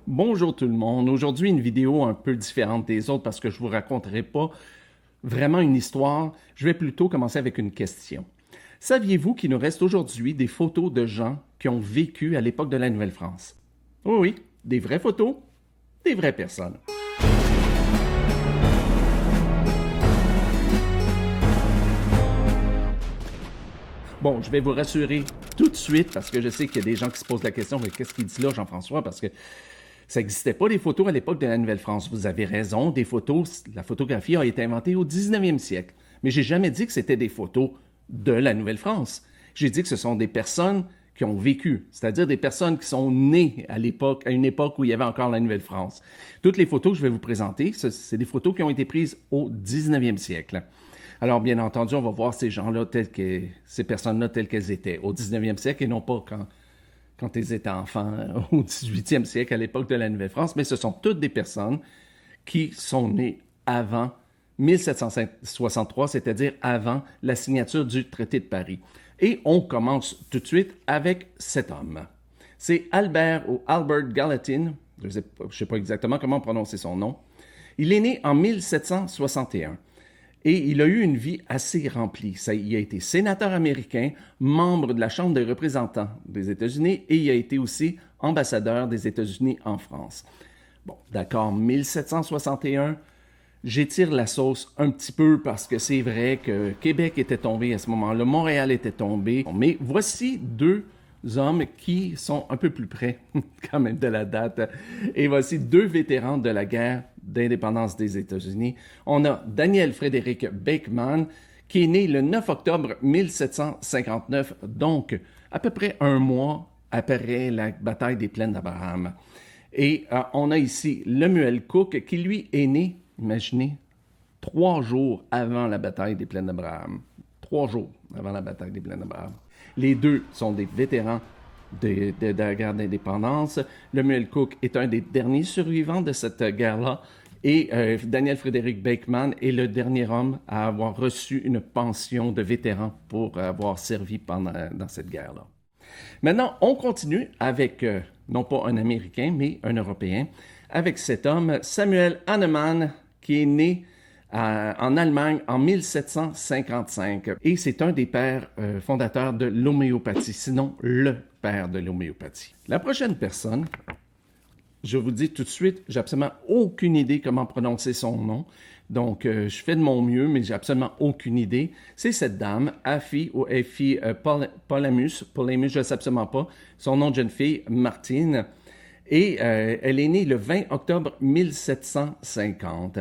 Bonjour tout le monde. Aujourd'hui, une vidéo un peu différente des autres parce que je ne vous raconterai pas vraiment une histoire. Je vais plutôt commencer avec une question. Saviez-vous qu'il nous reste aujourd'hui des photos de gens qui ont vécu à l'époque de la Nouvelle-France? Oui, oui, des vraies photos, des vraies personnes. Bon, je vais vous rassurer tout de suite parce que je sais qu'il y a des gens qui se posent la question, mais qu'est-ce qu'il dit là, Jean-François? Parce que ça n'existait pas, les photos, à l'époque de la Nouvelle-France. Vous avez raison, des photos, la photographie a été inventée au 19e siècle. Mais j'ai jamais dit que c'était des photos de la Nouvelle-France. J'ai dit que ce sont des personnes qui ont vécu, c'est-à-dire des personnes qui sont nées à l'époque, à une époque où il y avait encore la Nouvelle-France. Toutes les photos que je vais vous présenter, c'est des photos qui ont été prises au 19e siècle. Alors, bien entendu, on va voir ces gens-là ces personnes-là telles qu'elles étaient au 19e siècle et non pas quand ils étaient enfants au 18e siècle, à l'époque de la Nouvelle-France, mais ce sont toutes des personnes qui sont nées avant 1763, c'est-à-dire avant la signature du traité de Paris. Et on commence tout de suite avec cet homme. C'est Albert ou Albert Gallatin, je ne sais pas exactement comment prononcer son nom. Il est né en 1761. Et il a eu une vie assez remplie. Il a été sénateur américain, membre de la Chambre des représentants des États-Unis et il a été aussi ambassadeur des États-Unis en France. Bon, d'accord, 1761, j'étire la sauce un petit peu parce que c'est vrai que Québec était tombé à ce moment-là, Montréal était tombé, mais voici deux hommes qui sont un peu plus près quand même de la date. Et voici deux vétérans de la guerre d'indépendance des États-Unis. On a Daniel Frédéric Beckman, qui est né le 9 octobre 1759, donc à peu près un mois après la bataille des Plaines d'Abraham. Et on a ici Lemuel Cook, qui lui est né, imaginez, 3 jours avant la bataille des Plaines d'Abraham. 3 jours avant la bataille des Plaines d'Abraham. Les deux sont des vétérans de la guerre d'indépendance. Lemuel Cook est un des derniers survivants de cette guerre-là. Et Daniel Frédéric Beckman est le dernier homme à avoir reçu une pension de vétéran pour avoir servi dans cette guerre-là. Maintenant, on continue avec, non pas un Américain, mais un Européen, avec cet homme, Samuel Hahnemann, qui est né en Allemagne en 1755. Et c'est un des pères fondateurs de l'homéopathie, sinon le père de l'homéopathie. La prochaine personne, je vous dis tout de suite, j'ai absolument aucune idée comment prononcer son nom. Donc, je fais de mon mieux, mais j'ai absolument aucune idée. C'est cette dame, Afi ou Effie Polamus, je ne sais absolument pas. Son nom de jeune fille, Martine. Et elle est née le 20 octobre 1750.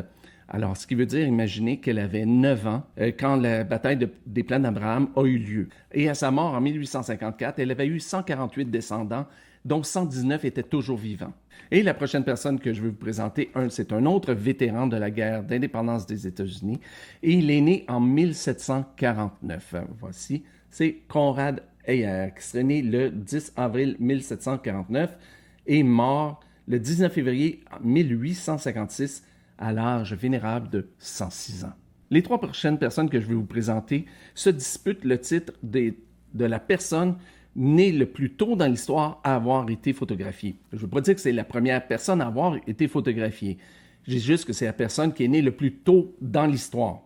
Alors, ce qui veut dire, imaginez qu'elle avait 9 ans quand la bataille des Plaines d'Abraham a eu lieu. Et à sa mort en 1854, elle avait eu 148 descendants, dont 119 étaient toujours vivants. Et la prochaine personne que je vais vous présenter, c'est un autre vétéran de la guerre d'indépendance des États-Unis. Et il est né en 1749. Voici, c'est Conrad Heyer, qui serait né le 10 avril 1749 et mort le 19 février 1856 à l'âge vénérable de 106 ans. Les 3 prochaines personnes que je vais vous présenter se disputent le titre de la personne née le plus tôt dans l'histoire à avoir été photographiée. Je ne veux pas dire que c'est la première personne à avoir été photographiée. Je dis juste que c'est la personne qui est née le plus tôt dans l'histoire,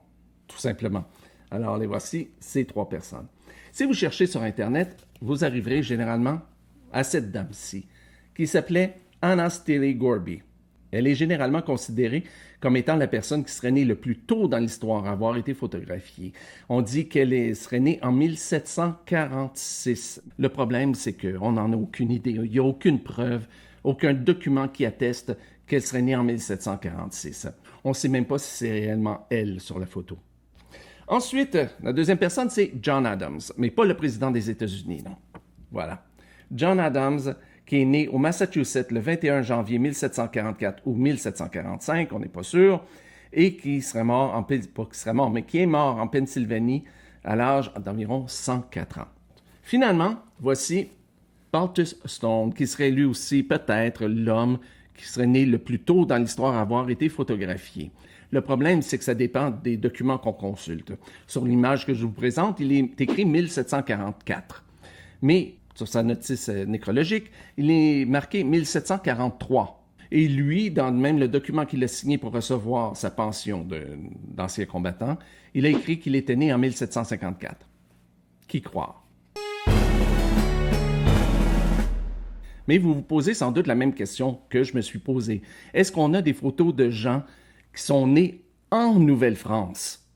tout simplement. Alors, les voici, ces 3 personnes. Si vous cherchez sur Internet, vous arriverez généralement à cette dame-ci, qui s'appelait Anna Steele Gorby. Elle est généralement considérée comme étant la personne qui serait née le plus tôt dans l'histoire à avoir été photographiée. On dit qu'elle serait née en 1746. Le problème, c'est qu'on n'en a aucune idée. Il n'y a aucune preuve, aucun document qui atteste qu'elle serait née en 1746. On ne sait même pas si c'est réellement elle sur la photo. Ensuite, la deuxième personne, c'est John Adams, mais pas le président des États-Unis, non. Voilà. John Adams, qui est né au Massachusetts le 21 janvier 1744 ou 1745, on n'est pas sûr, et qui serait mort qui est mort en Pennsylvanie à l'âge d'environ 104 ans. Finalement, voici Baltus Stone, qui serait lui aussi peut-être l'homme qui serait né le plus tôt dans l'histoire à avoir été photographié. Le problème, c'est que ça dépend des documents qu'on consulte. Sur l'image que je vous présente, il est écrit 1744. Mais sur sa notice nécrologique, il est marqué 1743. Et lui, dans même le document qu'il a signé pour recevoir sa pension d'ancien combattant, il a écrit qu'il était né en 1754. Qui croire? Mais vous vous posez sans doute la même question que je me suis posée. Est-ce qu'on a des photos de gens qui sont nés en Nouvelle-France?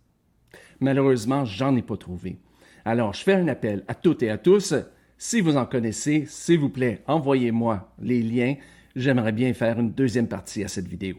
Malheureusement, j'en ai pas trouvé. Alors, je fais un appel à toutes et à tous. Si vous en connaissez, s'il vous plaît, envoyez-moi les liens. J'aimerais bien faire une deuxième partie à cette vidéo.